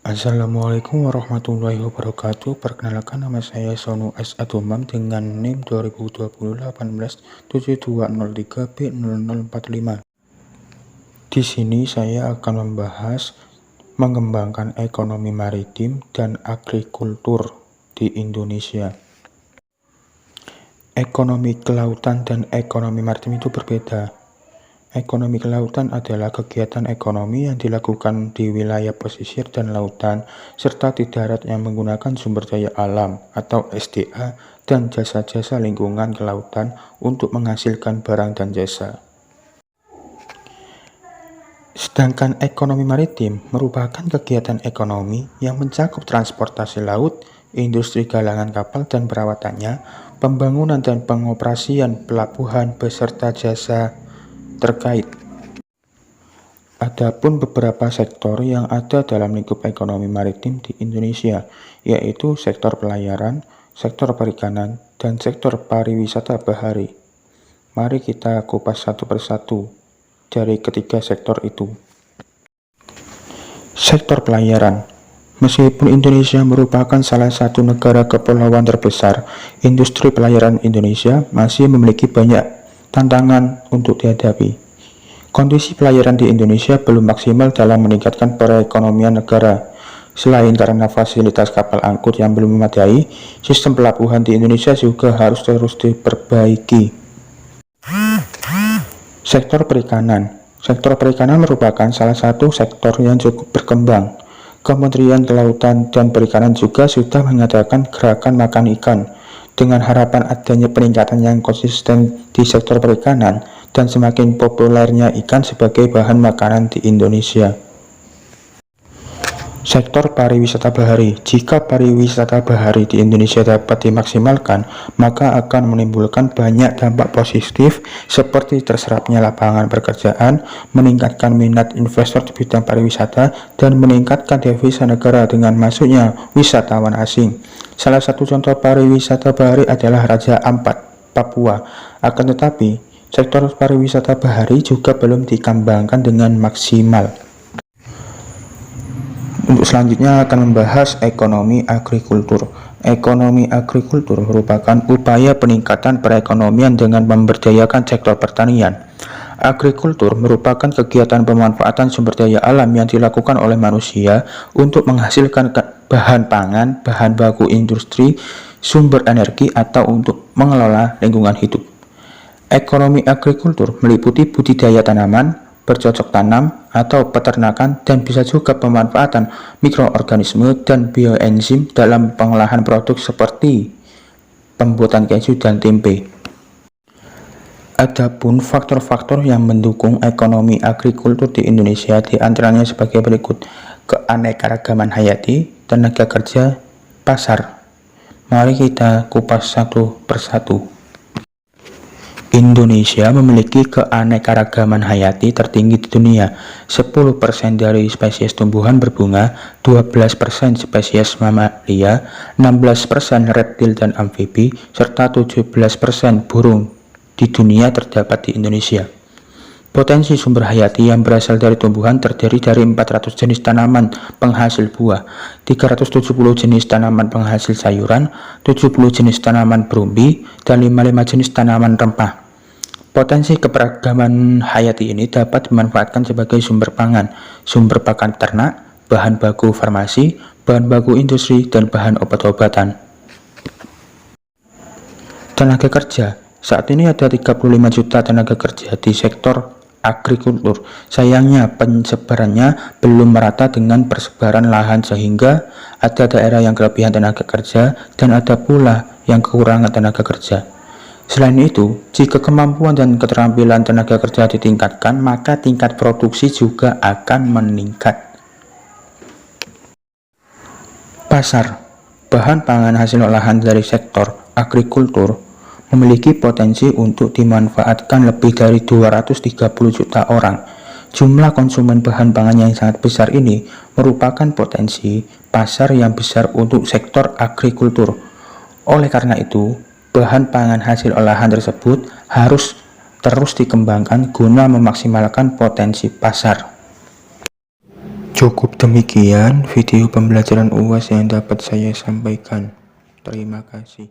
Assalamualaikum warahmatullahi wabarakatuh. Perkenalkan, nama saya Sonu S. Adomam dengan NIM 2020-187203B0045. Di sini saya akan membahas mengembangkan ekonomi maritim dan agrikultur di Indonesia. Ekonomi kelautan dan ekonomi maritim itu berbeda. Ekonomi kelautan adalah kegiatan ekonomi yang dilakukan di wilayah pesisir dan lautan, serta di darat yang menggunakan sumber daya alam atau SDA dan jasa-jasa lingkungan kelautan untuk menghasilkan barang dan jasa. Sedangkan ekonomi maritim merupakan kegiatan ekonomi yang mencakup transportasi laut, industri galangan kapal dan perawatannya, pembangunan dan pengoperasian pelabuhan beserta jasa terkait. Adapun beberapa sektor yang ada dalam lingkup ekonomi maritim di Indonesia, yaitu sektor pelayaran, sektor perikanan, dan sektor pariwisata bahari. Mari kita kupas satu persatu dari ketiga sektor itu. Sektor pelayaran. Meskipun Indonesia merupakan salah satu negara kepulauan terbesar, industri pelayaran Indonesia masih memiliki banyak tantangan untuk dihadapi. Kondisi pelayaran di Indonesia belum maksimal dalam meningkatkan perekonomian negara. Selain karena fasilitas kapal angkut yang belum memadai, sistem pelabuhan di Indonesia juga harus terus diperbaiki. Sektor perikanan. Sektor perikanan merupakan salah satu sektor yang cukup berkembang. Kementerian Kelautan dan Perikanan juga sudah mengadakan gerakan makan ikan, dengan harapan adanya peningkatan yang konsisten di sektor perikanan dan semakin populernya ikan sebagai bahan makanan di Indonesia. Sektor pariwisata bahari. Jika pariwisata bahari di Indonesia dapat dimaksimalkan, maka akan menimbulkan banyak dampak positif seperti terserapnya lapangan pekerjaan, meningkatkan minat investor di bidang pariwisata, dan meningkatkan devisa negara dengan masuknya wisatawan asing. Salah satu contoh pariwisata bahari adalah Raja Ampat, Papua. Akan tetapi, sektor pariwisata bahari juga belum dikembangkan dengan maksimal. Untuk selanjutnya akan membahas ekonomi agrikultur. Ekonomi agrikultur merupakan upaya peningkatan perekonomian dengan memberdayakan sektor pertanian. Agrikultur merupakan kegiatan pemanfaatan sumber daya alam yang dilakukan oleh manusia untuk menghasilkan bahan pangan, bahan baku industri, sumber energi, atau untuk mengelola lingkungan hidup. Ekonomi agrikultur meliputi budidaya tanaman, bercocok tanam, atau peternakan, dan bisa juga pemanfaatan mikroorganisme dan bioenzim dalam pengolahan produk seperti pembuatan keju dan tempe. Adapun faktor-faktor yang mendukung ekonomi agrikultur di Indonesia diantaranya sebagai berikut: keanekaragaman hayati, tenaga kerja, pasar. Mari kita kupas satu persatu. Indonesia memiliki keanekaragaman hayati tertinggi di dunia. 10% dari spesies tumbuhan berbunga, 12% spesies mamalia, 16% reptil dan amfibi, serta 17% burung di dunia terdapat di Indonesia. Potensi sumber hayati yang berasal dari tumbuhan terdiri dari 400 jenis tanaman penghasil buah, 370 jenis tanaman penghasil sayuran, 70 jenis tanaman berumbi, dan 55 jenis tanaman rempah. Potensi keberagaman hayati ini dapat dimanfaatkan sebagai sumber pangan, sumber pakan ternak, bahan baku farmasi, bahan baku industri, dan bahan obat-obatan. Tenaga kerja. Saat ini ada 35 juta tenaga kerja di sektor agrikultur. Sayangnya penyebarannya belum merata dengan persebaran lahan, sehingga ada daerah yang kelebihan tenaga kerja dan ada pula yang kekurangan tenaga kerja. Selain itu, jika kemampuan dan keterampilan tenaga kerja ditingkatkan, maka tingkat produksi juga akan meningkat. Pasar. Bahan pangan hasil olahan dari sektor agrikultur memiliki potensi untuk dimanfaatkan lebih dari 230 juta orang. Jumlah konsumen bahan pangan yang sangat besar ini merupakan potensi pasar yang besar untuk sektor agrikultur. Oleh karena itu, bahan pangan hasil olahan tersebut harus terus dikembangkan guna memaksimalkan potensi pasar. Cukup demikian video pembelajaran UAS yang dapat saya sampaikan. Terima kasih.